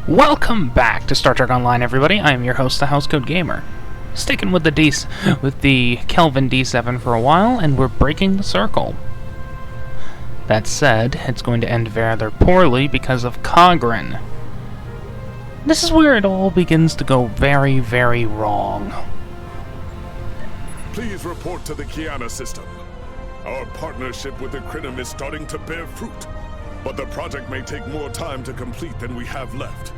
Welcome back to Star Trek Online, everybody. I am your host, the Housecoat Gamer. Sticking with the Kelvin D7 for a while, and we're breaking the circle. That said, it's going to end rather poorly because of Kogrin. This is where it all begins to go very, very wrong. Please report to the Kiana system. Our partnership with the Klingon is starting to bear fruit, but the project may take more time to complete than we have left.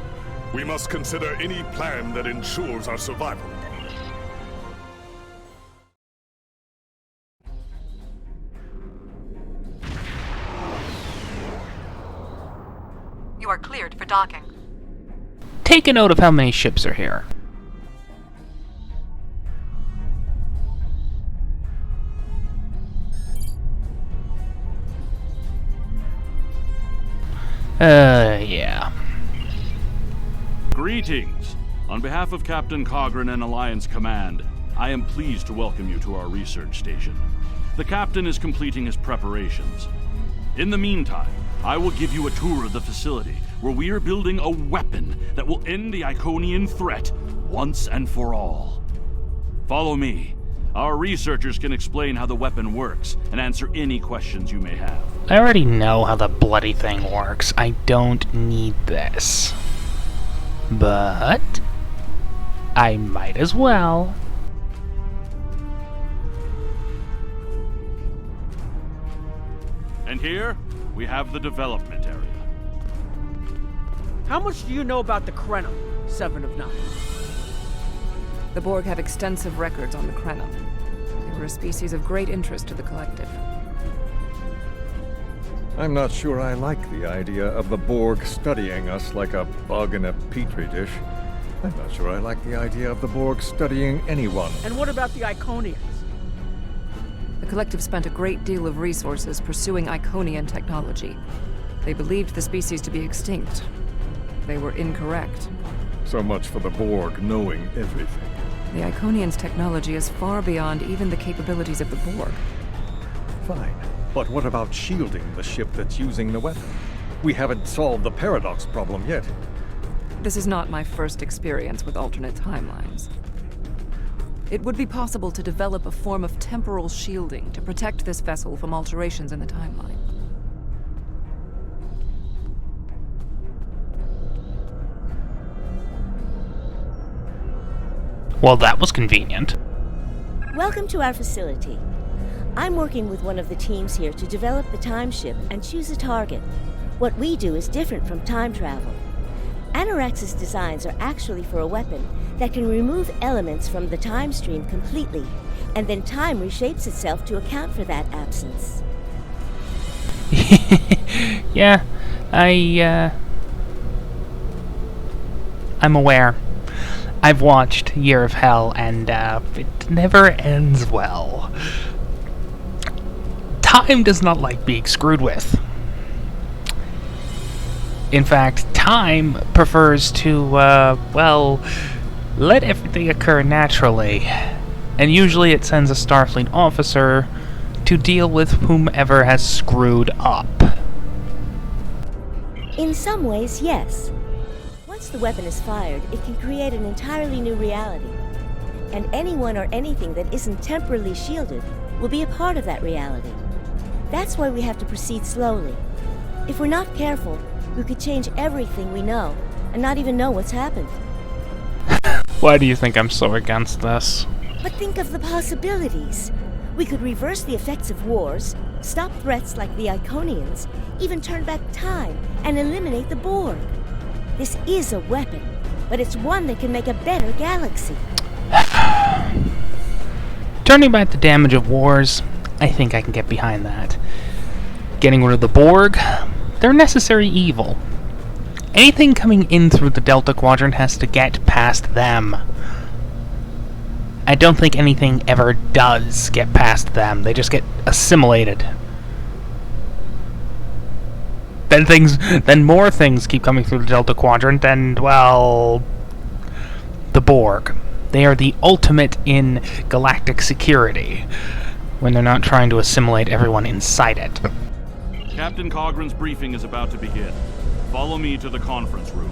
We must consider any plan that ensures our survival. You are cleared for docking. Take a note of how many ships are here. Yeah. Greetings! On behalf of Captain Kogrin and Alliance Command, I am pleased to welcome you to our research station. The Captain is completing his preparations. In the meantime, I will give you a tour of the facility, where we are building a weapon that will end the Iconian threat once and for all. Follow me. Our researchers can explain how the weapon works and answer any questions you may have. I already know how the bloody thing works. I don't need this. But I might as well. And here, we have the development area. How much do you know about the Krenum, 7 of 9? The Borg have extensive records on the Krenum. They were a species of great interest to the Collective. I'm not sure I like the idea of the Borg studying us like a bug in a petri dish. I'm not sure I like the idea of the Borg studying anyone. And what about the Iconians? The Collective spent a great deal of resources pursuing Iconian technology. They believed the species to be extinct. They were incorrect. So much for the Borg knowing everything. The Iconians' technology is far beyond even the capabilities of the Borg. Fine. But what about shielding the ship that's using the weapon? We haven't solved the paradox problem yet. This is not my first experience with alternate timelines. It would be possible to develop a form of temporal shielding to protect this vessel from alterations in the timeline. Well, that was convenient. Welcome to our facility. I'm working with one of the teams here to develop the time ship and choose a target. What we do is different from time travel. Anorax's designs are actually for a weapon that can remove elements from the time stream completely, and then time reshapes itself to account for that absence. Yeah, I'm aware. I've watched Year of Hell, and it never ends well. Time does not like being screwed with. In fact, time prefers to, well, let everything occur naturally. And usually it sends a Starfleet officer to deal with whomever has screwed up. In some ways, yes. Once the weapon is fired, it can create an entirely new reality. And anyone or anything that isn't temporally shielded will be a part of that reality. That's why we have to proceed slowly. If we're not careful, we could change everything we know and not even know what's happened. Why do you think I'm so against this? But think of the possibilities. We could reverse the effects of wars, stop threats like the Iconians, even turn back time and eliminate the Borg. This is a weapon, but it's one that can make a better galaxy. Turning back the damage of wars, I think I can get behind that. Getting rid of the Borg, they're necessary evil. Anything coming in through the Delta Quadrant has to get past them. I don't think anything ever does get past them. They just get assimilated. Then more things keep coming through the Delta Quadrant, and, well, the Borg. They are the ultimate in galactic security, when they're not trying to assimilate everyone inside it. Captain Cogrin's briefing is about to begin. Follow me to the conference room.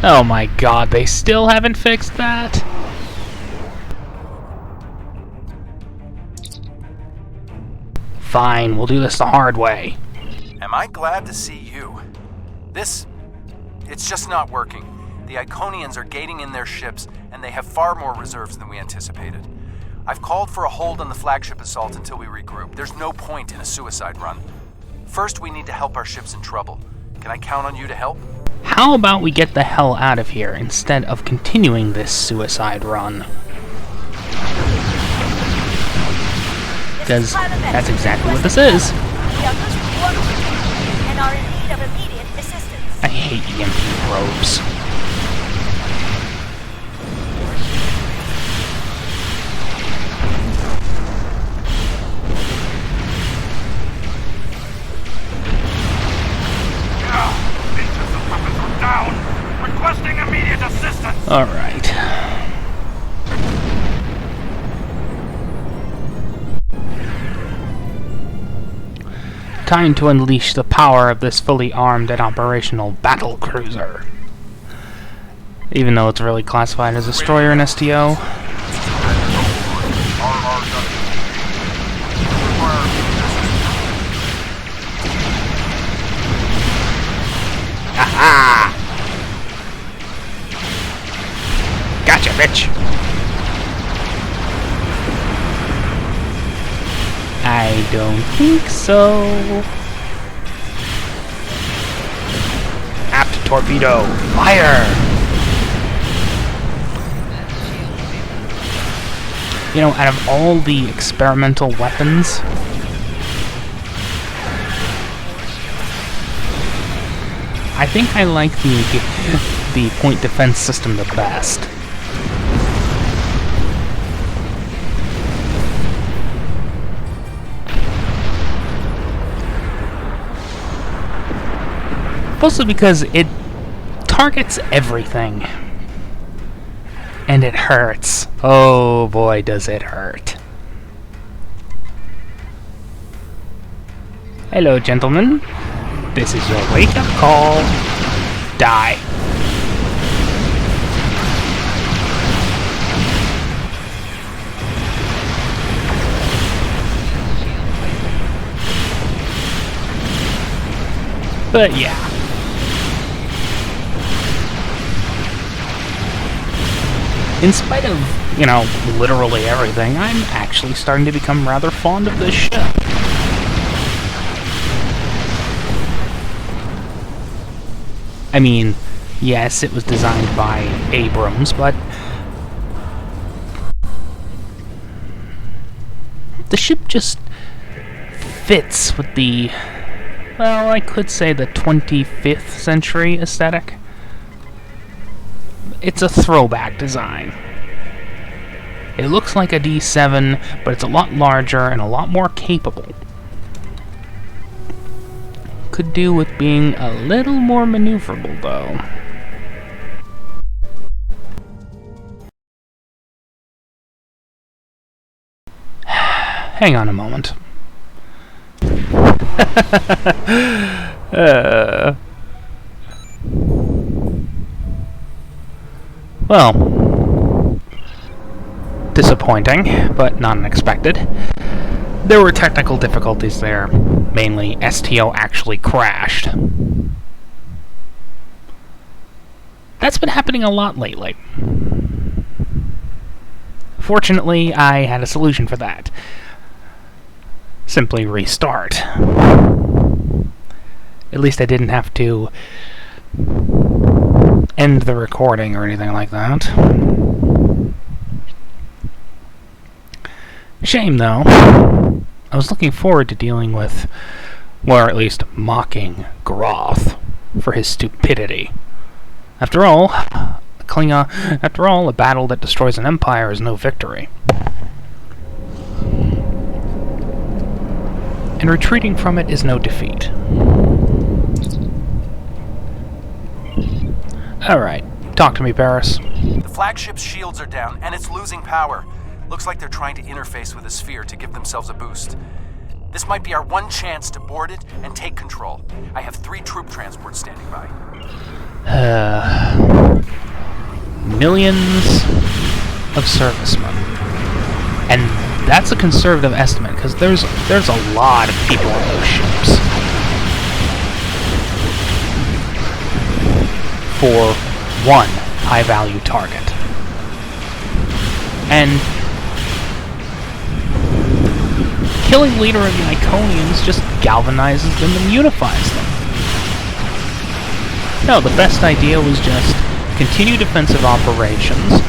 Oh my god, they still haven't fixed that? Fine, we'll do this the hard way. Am I glad to see you? It's just not working. The Iconians are gating in their ships, and they have far more reserves than we anticipated. I've called for a hold on the flagship assault until we regroup. There's no point in a suicide run. First, we need to help our ships in trouble. Can I count on you to help? How about we get the hell out of here instead of continuing this suicide run? Because that's exactly what this is. We are losing one crew and are in need of immediate assistance. I hate EMP probes. Requesting immediate assistance! Alright. Time to unleash the power of this fully armed and operational battle cruiser. Even though it's really classified as a destroyer in STO. Aha! Gotcha, bitch! I don't think so. Apt torpedo, fire! You know, out of all the experimental weapons, I think I like the point defense system the best. Mostly because it targets everything. And it hurts. Oh boy, does it hurt. Hello, gentlemen. This is your wake-up call. Die. But yeah. In spite of, you know, literally everything, I'm actually starting to become rather fond of this ship. I mean, yes, it was designed by Abrams, but the ship just fits with the, well, I could say the 25th century aesthetic. It's a throwback design. It looks like a D7, but it's a lot larger and a lot more capable. Could do with being a little more maneuverable, though. Hang on a moment. Well, disappointing, but not unexpected. There were technical difficulties there. Mainly, STO actually crashed. That's been happening a lot lately. Fortunately, I had a solution for that. Simply restart. At least I didn't have to end the recording or anything like that. Shame, though. I was looking forward to dealing with, or at least mocking, Groth for his stupidity. After all, a battle that destroys an empire is no victory. And retreating from it is no defeat. Alright, talk to me, Paris. The flagship's shields are down, and it's losing power. Looks like they're trying to interface with a sphere to give themselves a boost. This might be our one chance to board it and take control. I have 3 troop transports standing by. millions of servicemen. And that's a conservative estimate, because there's a lot of people on those ships. For one high-value target. And killing leader of the Iconians just galvanizes them and unifies them. No, the best idea was just continue defensive operations,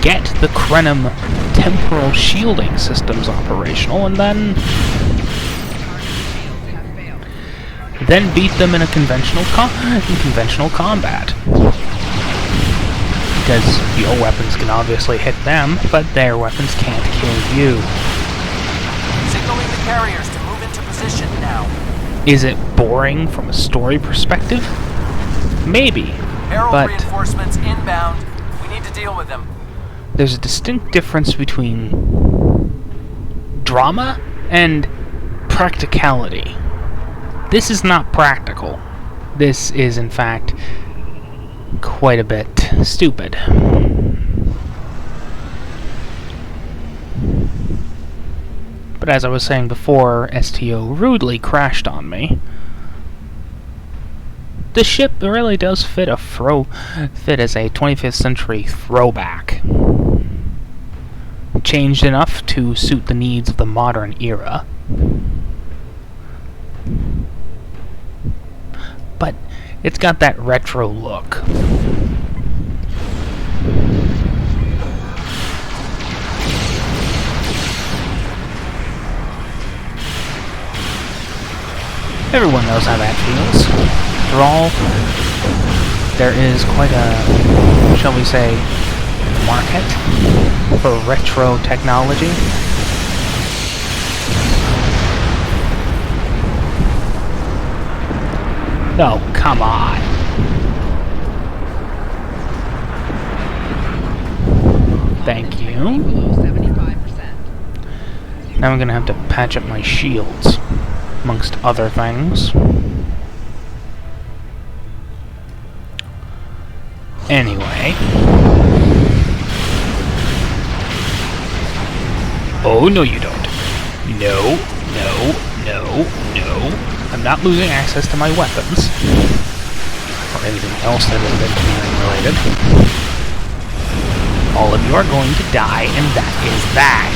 get the Krenim temporal shielding systems operational, and then beat them in a conventional combat. Because your weapons can obviously hit them, but their weapons can't kill you. Signaling the carriers to move into position now. Is it boring from a story perspective? Maybe, Herald but reinforcements inbound. We need to deal with them. There's a distinct difference between drama and practicality. This is not practical. This is, in fact, quite a bit stupid. But as I was saying before, STO rudely crashed on me. The ship really does fit as a 25th century throwback. Changed enough to suit the needs of the modern era. But it's got that retro look. Everyone knows how that feels. After all, there is quite a, shall we say, market for retro technology. Oh, come on. Thank you. Now I'm gonna have to patch up my shields, amongst other things. Anyway. Oh, no you don't. No, no, no, no. I'm not losing access to my weapons. Or anything else that is engineering related. All of you are going to die, and that is that.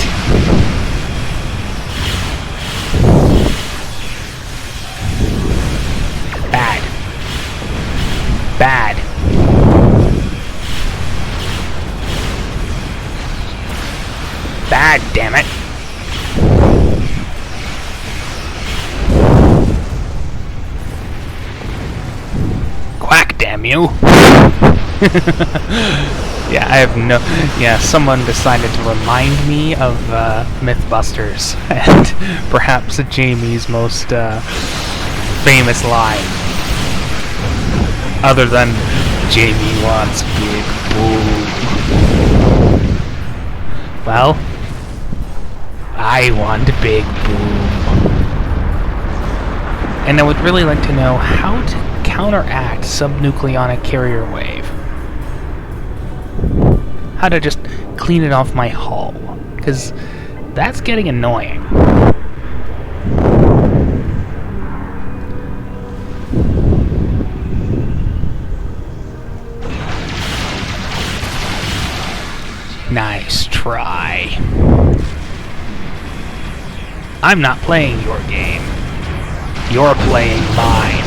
Bad. Bad. Bad, damn it. Quack, damn you. Yeah, I have no... Yeah, someone decided to remind me of Mythbusters, and perhaps Jamie's most famous line. Other than, Jamie wants big boom. Well, I want big boom. And I would really like to know how to counteract subnucleonic carrier wave. How to just clean it off my hull, because that's getting annoying. Nice try. I'm not playing your game. You're playing mine.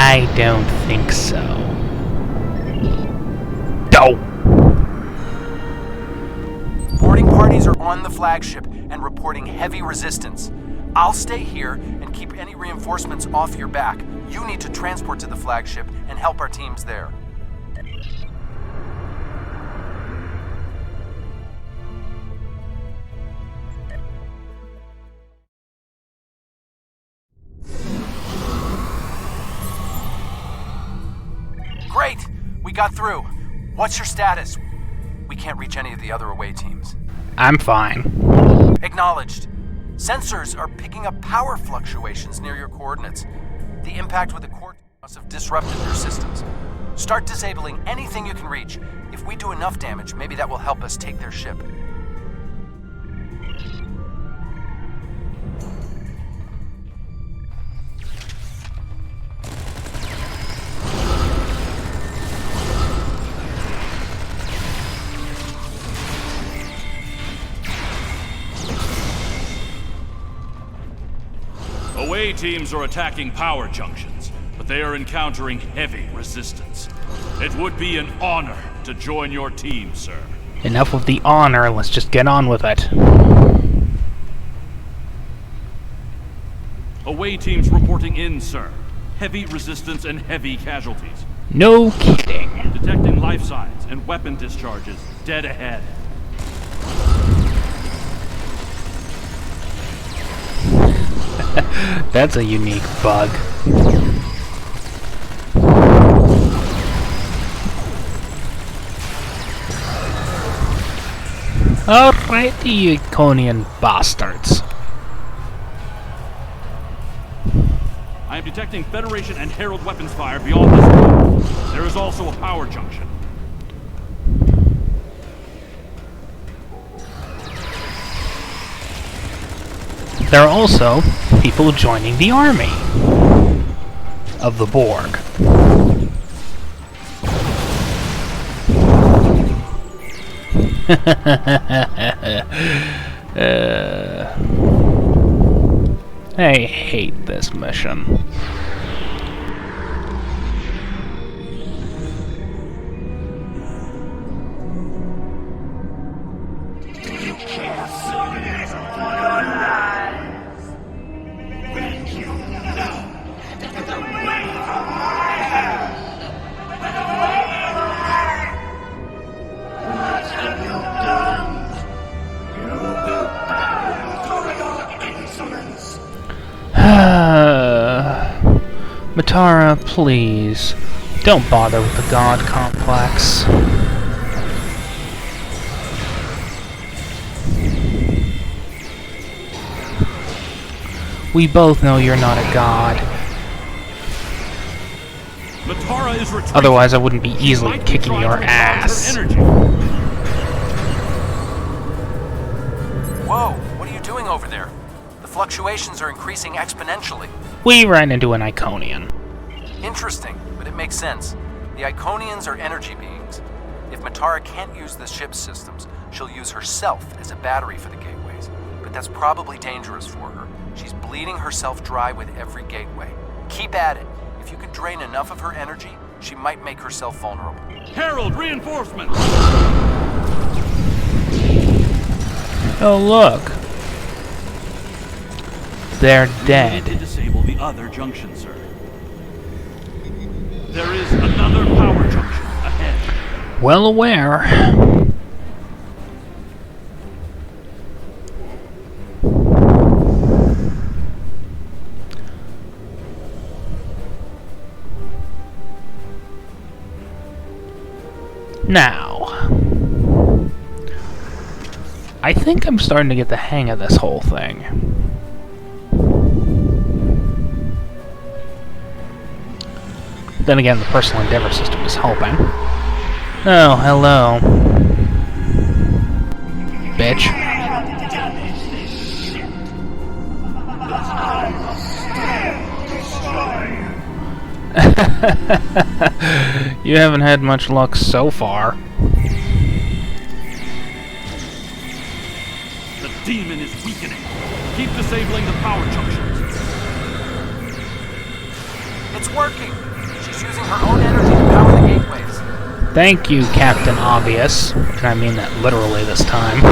I don't think so. No! Boarding parties are on the flagship and reporting heavy resistance. I'll stay here and keep any reinforcements off your back. You need to transport to the flagship and help our teams there. Great! We got through. What's your status? We can't reach any of the other away teams. I'm fine. Acknowledged. Sensors are picking up power fluctuations near your coordinates. The impact with the core must have disrupted their systems. Start disabling anything you can reach. If we do enough damage, maybe that will help us take their ship. Away teams are attacking power junctions, but they are encountering heavy resistance. It would be an honor to join your team, sir. Enough of the honor, let's just get on with it. Away teams reporting in, sir. Heavy resistance and heavy casualties. No kidding. Detecting life signs and weapon discharges dead ahead. That's a unique bug. Alrighty, you Iconian bastards. I am detecting Federation and Herald weapons fire beyond this room. There is also a power junction. There are also people joining the army of the Borg. I hate this mission. Matara, please, don't bother with the God complex. We both know you're not a god. Matara is retreating. Otherwise, I wouldn't be easily kicking your ass. Whoa, what are you doing over there? The fluctuations are increasing exponentially. We ran into an Iconian. Interesting, but it makes sense. The Iconians are energy beings. If Matara can't use the ship's systems, she'll use herself as a battery for the gateways. But that's probably dangerous for her. She's bleeding herself dry with every gateway. Keep at it. If you can drain enough of her energy, she might make herself vulnerable. Herald, reinforcements! Oh, look. They're dead. To disable the other junction, sir. There is another power junction ahead. Well aware. Now, I think I'm starting to get the hang of this whole thing. Then again, the personal endeavor system is helping. Oh, hello. Bitch. You haven't had much luck so far. The demon is weakening. Keep disabling the power junctions. It's working. She's using her own energy to power the gateways. Thank you, Captain Obvious. And I mean that literally this time.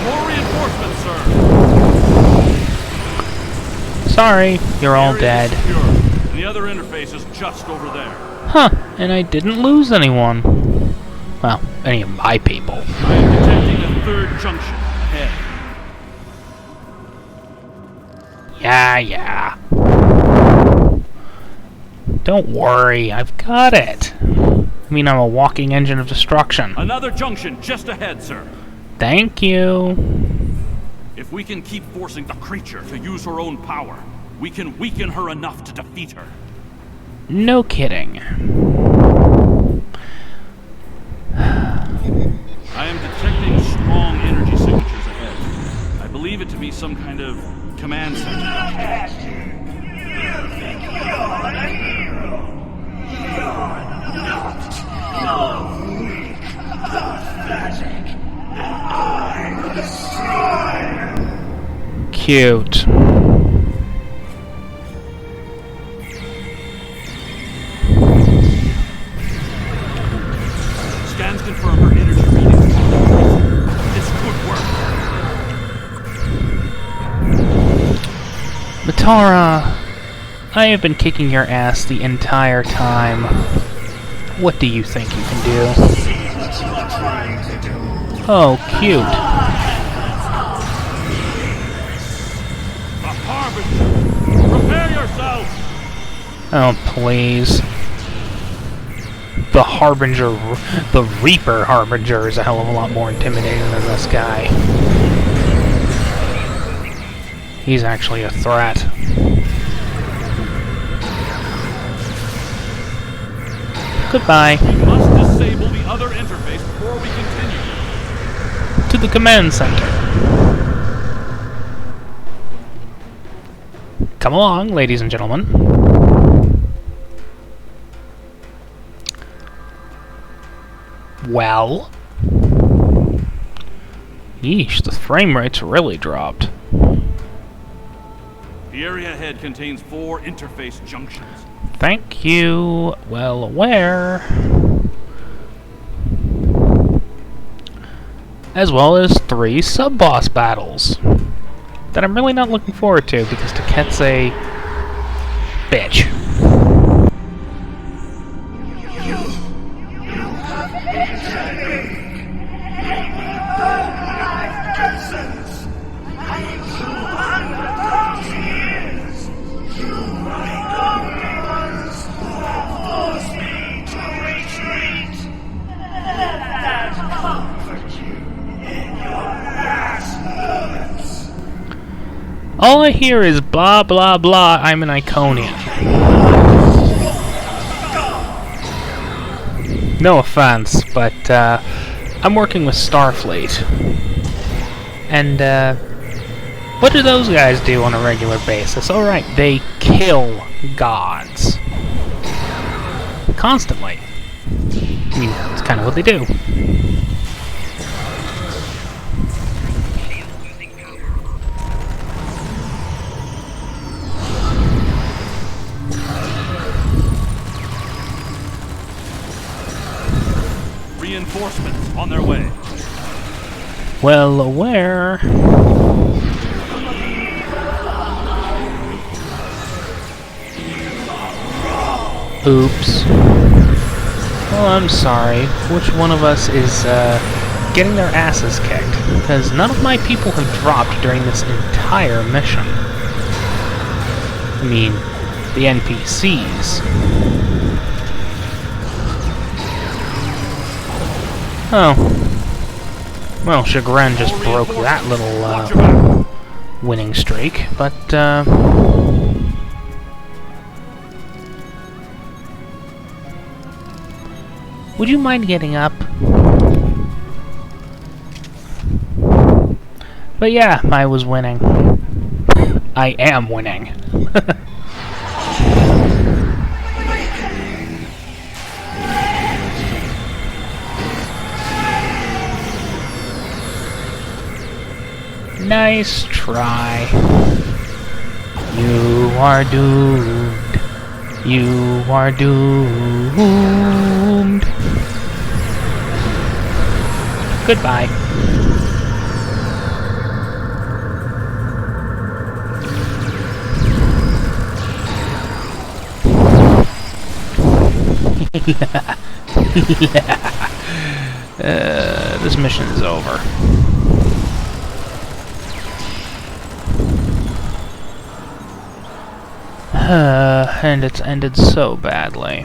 More reinforcements, sir. Sorry, you're all dead. Secure. And the other interface is just over there. Huh, and I didn't lose anyone. Well, any of my people. I am detecting a third junction ahead. Yeah. Don't worry, I've got it. I mean, I'm a walking engine of destruction. Another junction just ahead, sir. Thank you. If we can keep forcing the creature to use her own power, we can weaken her enough to defeat her. No kidding. I am detecting strong energy signatures ahead. I believe it to be some kind of command center. Cute. Scans confirm her energy readings. This could work. Matara, I have been kicking your ass the entire time. What do you think you can do? Oh, cute. The Harbinger! Prepare yourself! Oh, please. The Harbinger, the Reaper Harbinger is a hell of a lot more intimidating than this guy. He's actually a threat. Goodbye. We must disable the other interface before we continue. To the command center. Come along, ladies and gentlemen. Well? Yeesh, the frame rate's really dropped. The area ahead contains 4 interface junctions. Thank you. Well aware. As well as 3 sub-boss battles. That I'm really not looking forward to, because Taket's a bitch. All I hear is blah blah blah, I'm an Iconian. No offense, but I'm working with Starfleet. And what do those guys do on a regular basis? Alright, they kill gods. Constantly. I mean, that's kind of what they do. Reinforcements on their way. Well aware. Oops. Well, I'm sorry. Which one of us is getting their asses kicked? Because none of my people have dropped during this entire mission. I mean, the NPCs. Oh. Well, Chagrin just broke that little winning streak, but would you mind getting up? But yeah, I was winning. I am winning. Nice try. You are doomed. You are doomed. Goodbye. This mission is over. And it's ended so badly.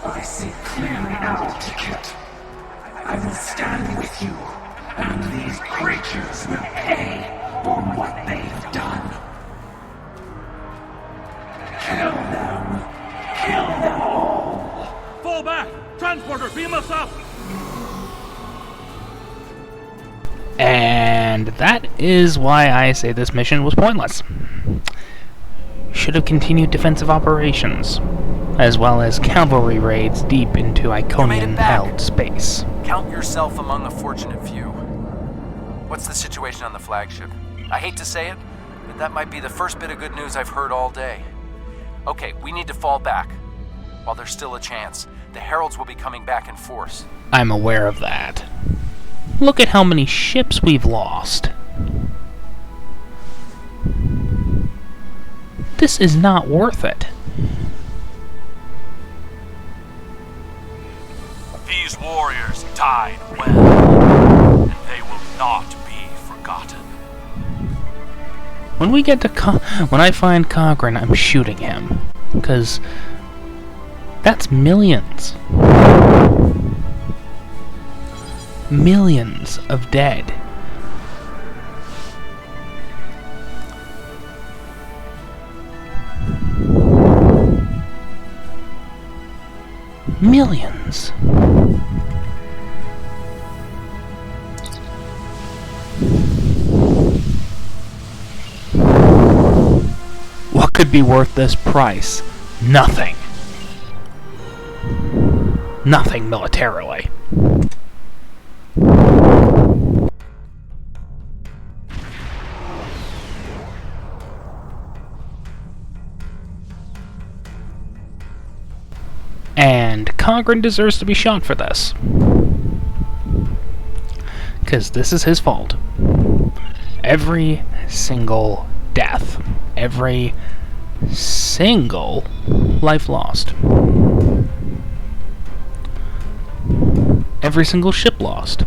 I see clearly now, Ticket. I will stand with you, and these creatures will pay for what they've done. Kill them. Kill them all. Fall back! Transporter, beam us up! And that is why I say this mission was pointless. Should have continued defensive operations, as well as cavalry raids deep into Iconian-held space. Count yourself among a fortunate few. What's the situation on the flagship? I hate to say it, but that might be the first bit of good news I've heard all day. Okay, we need to fall back. While there's still a chance, the Heralds will be coming back in force. I'm aware of that. Look at how many ships we've lost. This is not worth it. These warriors died well, and they will not be forgotten. When we get to when I find Cogran, I'm shooting him, because that's millions. Millions of dead. Millions. What could be worth this price? Nothing. Nothing militarily. And Cogran deserves to be shot for this. Because this is his fault. Every single death. Every single life lost. Every single ship lost.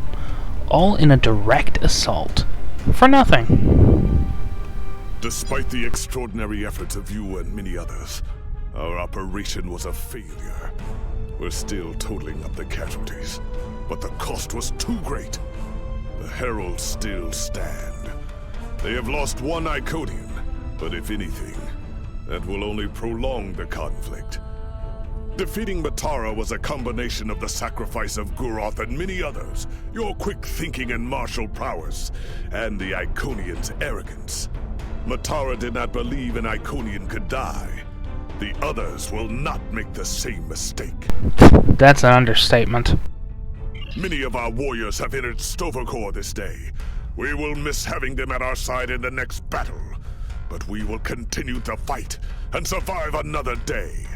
All in a direct assault. For nothing. Despite the extraordinary efforts of you and many others, our operation was a failure. We're still totaling up the casualties, but the cost was too great. The Heralds still stand. They have lost one Iconian, but if anything, that will only prolong the conflict. Defeating Matara was a combination of the sacrifice of Guroth and many others, your quick thinking and martial prowess, and the Iconians' arrogance. Matara did not believe an Iconian could die. The others will not make the same mistake. That's an understatement. Many of our warriors have entered Stavokor this day. We will miss having them at our side in the next battle. But we will continue to fight and survive another day.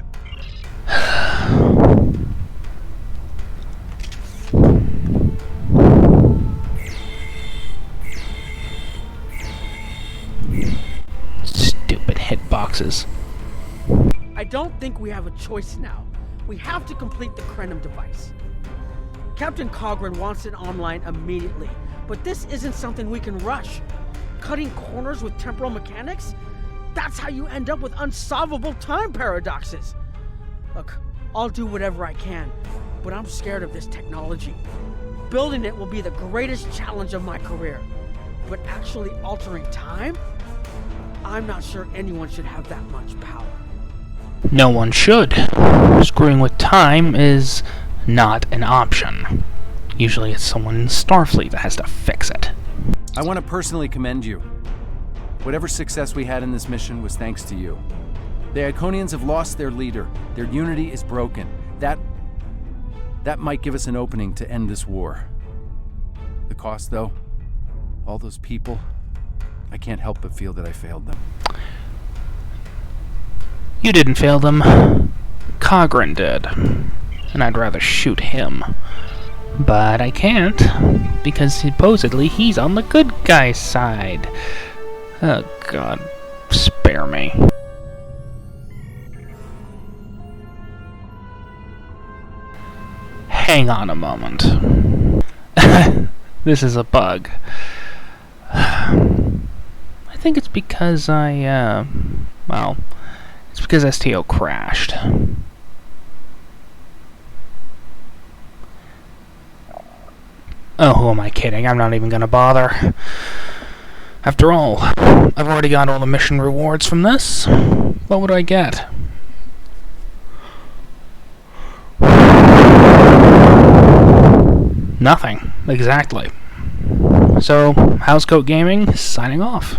Stupid hitboxes. I don't think we have a choice now. We have to complete the Krenim device. Captain Cogran wants it online immediately, but this isn't something we can rush. Cutting corners with temporal mechanics? That's how you end up with unsolvable time paradoxes. Look, I'll do whatever I can, but I'm scared of this technology. Building it will be the greatest challenge of my career. But actually altering time? I'm not sure anyone should have that much power. No one should. Screwing with time is not an option. Usually it's someone in Starfleet that has to fix it. I want to personally commend you. Whatever success we had in this mission was thanks to you. The Iconians have lost their leader. Their unity is broken. That might give us an opening to end this war. The cost, though, all those people, I can't help but feel that I failed them. You didn't fail them. Cogran did. And I'd rather shoot him. But I can't, because supposedly he's on the good guy's side. Oh God, spare me. Hang on a moment. This is a bug. I think it's because well, it's because STO crashed. Oh, who am I kidding? I'm not even gonna bother. After all, I've already got all the mission rewards from this. What would I get? Nothing, exactly. So, Housecoat Gaming, signing off.